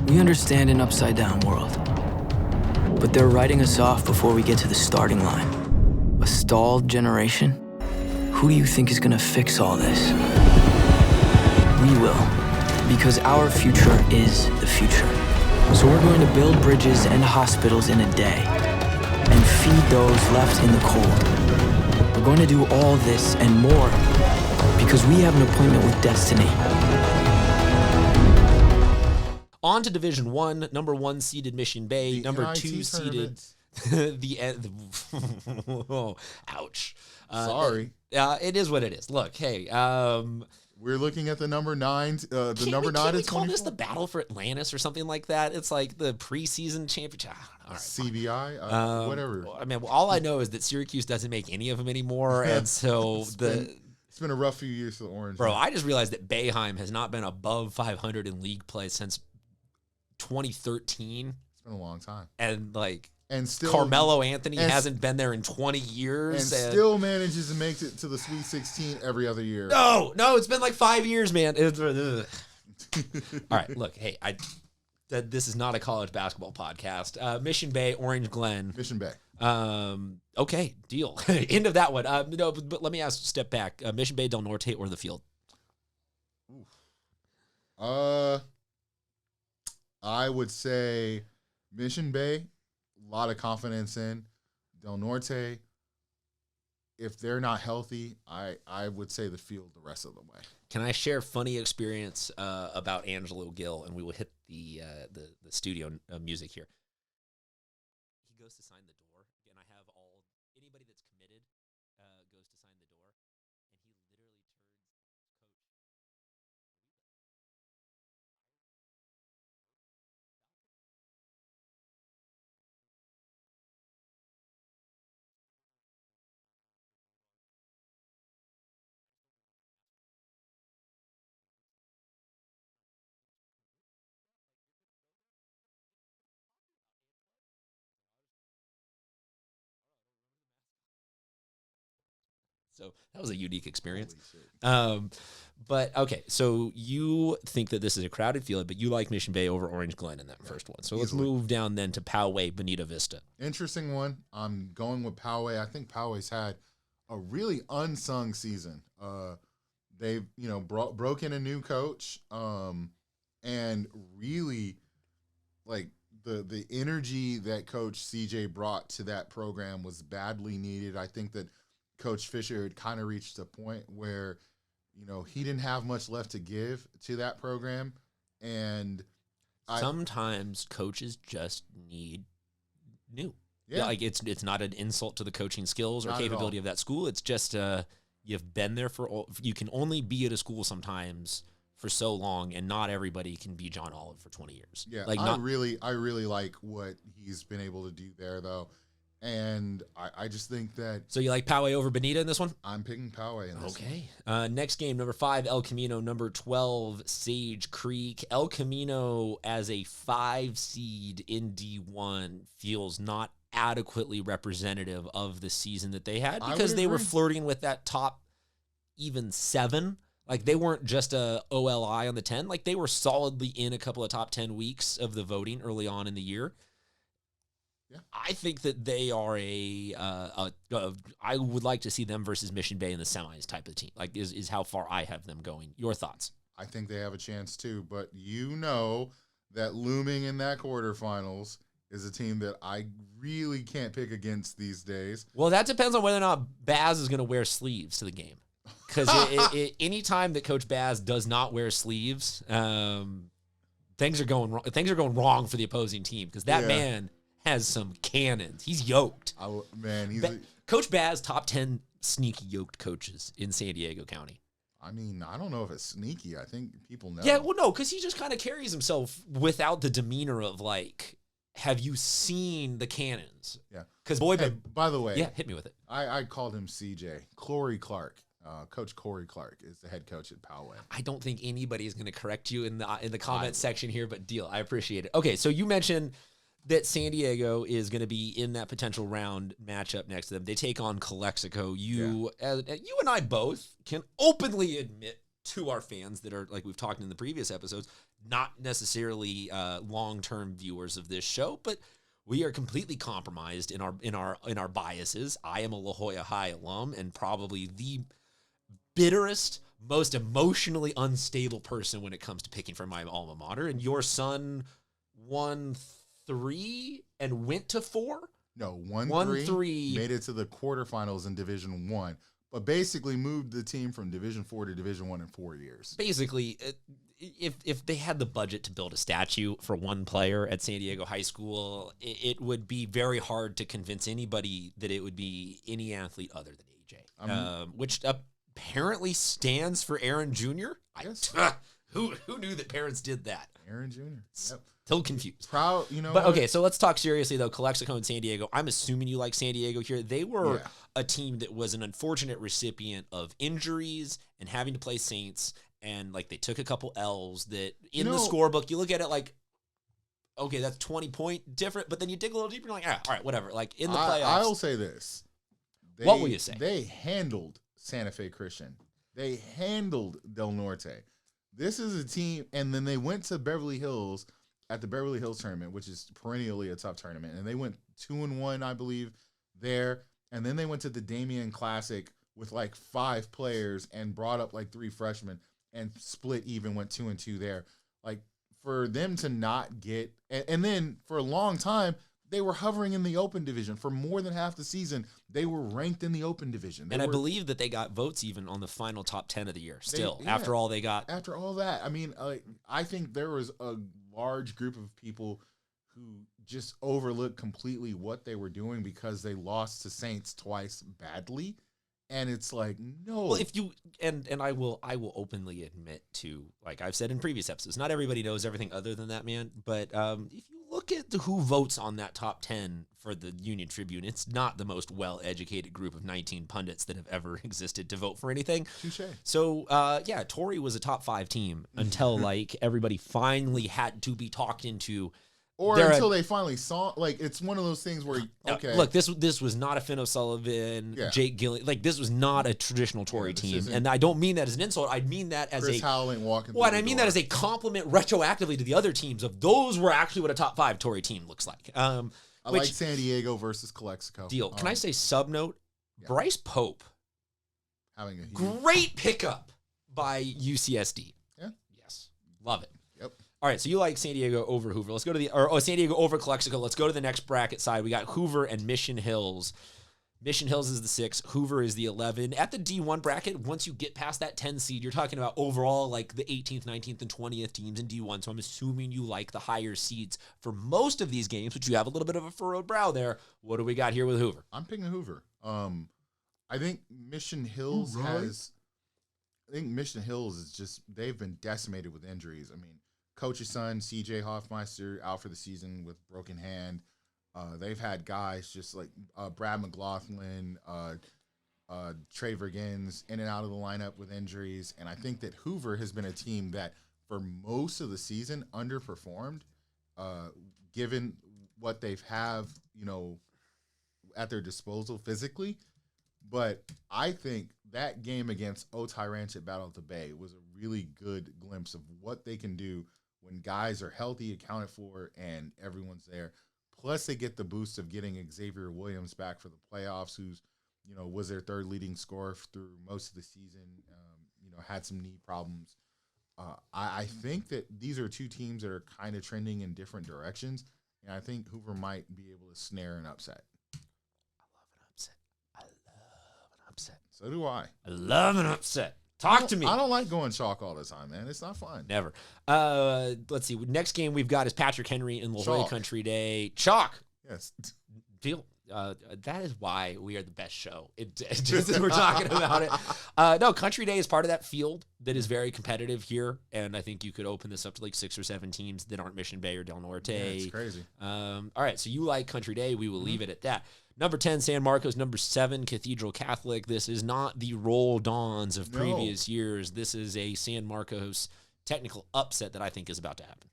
We understand an upside-down world. But they're writing us off before we get to the starting line. A stalled generation? Who do you think is gonna fix all this? We will, because our future is the future. So we're going to build bridges and hospitals in a day and feed those left in the cold. We're going to do all this and more because we have an appointment with destiny. On to Division 1, number 1 seeded Mission Bay, number 2 seeded the end. Ouch. Sorry. It is what it is. Look, hey, we're looking at the number 9. The number 9 can we is call 24? this the Battle for Atlantis or something like that? It's like the preseason championship. All right, CBI, whatever. I mean, all I know is that Syracuse doesn't make any of them anymore, and so it's been a rough few years for the Orange. Bro, I just realized that Boeheim has not been above 500 in league play since 2013. It's been a long time. And still Carmelo Anthony hasn't been there in 20 years. And still manages to make it to the Sweet 16 every other year. No, it's been like 5 years, man. All right, look, hey, this is not a college basketball podcast. Mission Bay, Orange Glen. Mission Bay. Okay, deal. End of that one. No, but let me step back. Mission Bay, Del Norte, or the field? I would say Mission Bay. A lot of confidence in Del Norte. If they're not healthy, I would say the field the rest of the way. Can I share a funny experience about Angelo Gill, and we will hit the studio music here. He goes to sign the door, and I have anybody that's committed goes to sign the door, and he literally turns coach. So that was a unique experience. But okay, so you think that this is a crowded field, but you like Mission Bay over Orange Glen in that first one. So let's move down then to Poway, Bonita Vista. Interesting one. I'm going with Poway. I think Poway's had a really unsung season. They've broke in a new coach, and really like the energy that Coach CJ brought to that program was badly needed. I think that Coach Fisher had kind of reached a point where, he didn't have much left to give to that program. And sometimes coaches just need new. Yeah. Like it's not an insult to the coaching skills or capability of that school. It's just you've been there you can only be at a school sometimes for so long, and not everybody can be John Olive for 20 years. Yeah, I really like what he's been able to do there, though. And I just think that... So you like Poway over Bonita in this one? I'm picking Poway in this one. Okay. Next game, number 5, El Camino. Number 12, Sage Creek. El Camino as a 5 seed in D1 feels not adequately representative of the season that they had, because they were flirting with that top even 7. Like, they weren't just a OLI on the 10. Like, they were solidly in a couple of top 10 weeks of the voting early on in the year. Yeah. I think that they are I would like to see them versus Mission Bay in the semis type of team. Like, is how far I have them going. Your thoughts? I think they have a chance too, but that looming in that quarterfinals is a team that I really can't pick against these days. Well, that depends on whether or not Baz is going to wear sleeves to the game. Because any time that Coach Baz does not wear sleeves, things are going wrong. Things are going wrong for the opposing team, because that man has some cannons. He's yoked. Coach Baz, top 10 sneaky yoked coaches in San Diego County. I mean, I don't know if it's sneaky. I think people know. Yeah, well, no, because he just kind of carries himself without the demeanor of, like, have you seen the cannons? Yeah. Because by the way, hit me with it. I called him CJ. Corey Clark. Coach Corey Clark is the head coach at Poway. I don't think anybody is going to correct you in the comment section here, but deal. I appreciate it. Okay, so you mentioned that San Diego is going to be in that potential round matchup next to them. They take on Calexico. You and I both can openly admit to our fans that are, like we've talked in the previous episodes, not necessarily long-term viewers of this show, but we are completely compromised in our biases. I am a La Jolla High alum and probably the bitterest, most emotionally unstable person when it comes to picking for my alma mater. And your son won 3 and went to 4? No, 1-3, made it to the quarterfinals in Division 1, but basically moved the team from Division 4 to Division 1 in 4 years. Basically, if they had the budget to build a statue for one player at San Diego High School, it would be very hard to convince anybody that it would be any athlete other than AJ, which apparently stands for Aaron Jr. Yes. Who knew that parents did that? Aaron Jr. Yep. Still confused. Proud, you know. But okay, so let's talk seriously though. Calexico and San Diego. I'm assuming you like San Diego here. They were a team that was an unfortunate recipient of injuries and having to play Saints, and like they took a couple L's that in the scorebook you look at it like, okay, that's 20-point different, but then you dig a little deeper, you're like, all right, whatever. Like in the playoffs. I'll say this. What will you say? They handled Santa Fe Christian. They handled Del Norte. This is a team, and then they went to Beverly Hills at the Beverly Hills tournament, which is perennially a tough tournament, and they went 2-1, I believe, there, and then they went to the Damien Classic with like 5 players and brought up like 3 freshmen and split even, went 2-2 there. Like for them to not get, and then for a long time, they were hovering in the open division. For more than half the season, they were ranked in the open division. I believe that they got votes even on the final top 10 of the year still, after all they got. After all that. I mean, I think there was a large group of people who just overlooked completely what they were doing because they lost to Saints twice badly. And it's like, no. Well, if you and I will openly admit to, like I've said in previous episodes, not everybody knows everything other than that, man. But if you look at who votes on that top 10 for the Union Tribune, it's not the most well-educated group of 19 pundits that have ever existed to vote for anything. Touché. So yeah, Torrey was a top 5 team until like everybody finally had to be talked into. Or until they finally saw, like, it's one of those things where, okay. Look, this was not a Finn O'Sullivan, Jake Gillian. Like, this was not a traditional Tory team. And I don't mean that as an insult. I mean that as Chris Howland walking well, and I mean that as a compliment retroactively to the other teams of those were actually what a top 5 Tory team looks like. I like San Diego versus Calexico. Deal. Can I say sub note? Yeah. Bryce Pope. Having a great pickup by UCSD. Yeah. Yes. Love it. Yep. All right, so you like San Diego over Hoover. Let's go to San Diego over Calexico. Let's go to the next bracket side. We got Hoover and Mission Hills. Mission Hills is the 6. Hoover is the 11. At the D1 bracket, once you get past that 10 seed, you're talking about overall like the 18th, 19th, and 20th teams in D1. So I'm assuming you like the higher seeds for most of these games, but you have a little bit of a furrowed brow there. What do we got here with Hoover? I'm picking Hoover. I think Mission Hills is just, they've been decimated with injuries. I mean, Coach's son, CJ Hoffmeister, out for the season with broken hand. They've had guys just like Brad McLaughlin, Trey Vergens in and out of the lineup with injuries. And I think that Hoover has been a team that for most of the season underperformed, given what they've have, at their disposal physically. But I think that game against Otay Ranch at Battle of the Bay was a really good glimpse of what they can do when guys are healthy, accounted for, and everyone's there. Plus, they get the boost of getting Xavier Williams back for the playoffs, who's, was their 3rd leading scorer through most of the season, had some knee problems. I think that these are 2 teams that are kind of trending in different directions, and I think Hoover might be able to snare an upset. I love an upset. So do I. I love an upset. Talk to me. I don't like going chalk all the time, man. It's not fun. Never. Let's see. Next game we've got is Patrick Henry and La Jolla Country Day. Chalk. Yes. Feel that is why we are the best show. Just as we're talking about it. No, Country Day is part of that field that is very competitive here, and I think you could open this up to like 6 or 7 teams that aren't Mission Bay or Del Norte. Yeah, it's crazy. All right, so you like Country Day. We will leave it at that. Number 10, San Marcos. Number 7, Cathedral Catholic. This is not the Roll Dawns of previous years. This is a San Marcos technical upset that I think is about to happen.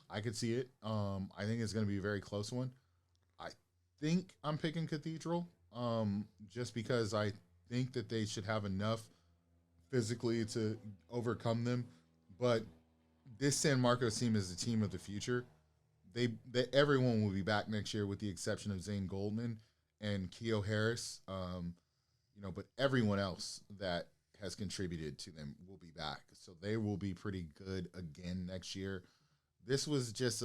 I could see it. I think it's going to be a very close one. I think I'm picking Cathedral just because I think that they should have enough physically to overcome them. But this San Marcos team is the team of the future. They everyone will be back next year with the exception of Zane Goldman and Keo Harris. But everyone else that has contributed to them will be back. So they will be pretty good again next year. This was just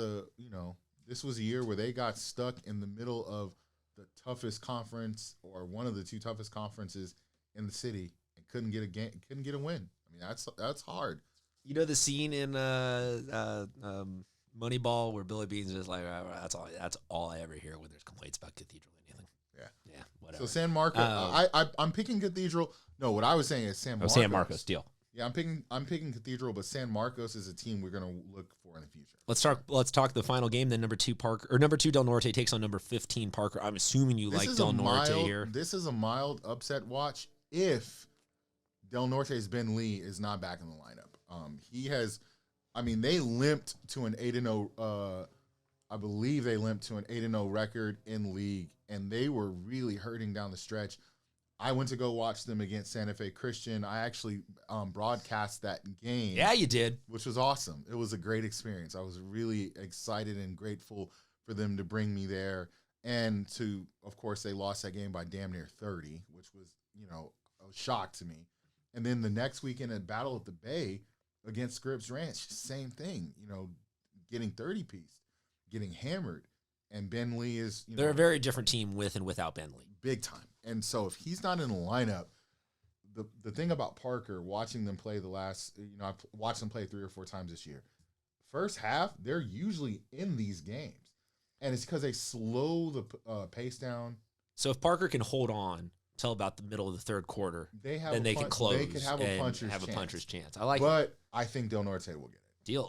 this was a year where they got stuck in the middle of the toughest conference or one of the two toughest conferences in the city and couldn't get a win. I mean, that's hard. You know the scene in Moneyball where Billy Beans is like, that's all I ever hear when there's complaints about Cathedral anything. Yeah, whatever. So San Marcos, I'm picking Cathedral. No, what I was saying is San Marcos. San Marcos, deal. Yeah, I'm picking Cathedral, but San Marcos is a team we're gonna look for in the future. Let's talk the final game. Then number 2 Del Norte takes on number 15 Parker. I'm assuming you like Del Norte here. This is a mild upset watch if Del Norte's Ben Lee is not back in the lineup. They limped to an 8-0. I believe they limped to an 8-0 record in league, and they were really hurting down the stretch. I went to go watch them against Santa Fe Christian. I actually broadcast that game. Yeah, you did. Which was awesome. It was a great experience. I was really excited and grateful for them to bring me there. And of course, they lost that game by damn near 30, which was, a shock to me. And then the next weekend at Battle at the Bay against Scripps Ranch, same thing, getting 30-piece, getting hammered. And Ben Lee is, they're a very different team with and without Ben Lee. Big time. And so if he's not in the lineup, the thing about Parker, watching them play I've watched them play 3 or 4 times this year. First half, they're usually in these games. And it's because they slow the pace down. So if Parker can hold on till about the middle of the third quarter, then they can close. They could have a puncher's chance. a puncher's chance. I like it. But I think Del Norte will get it. Deal.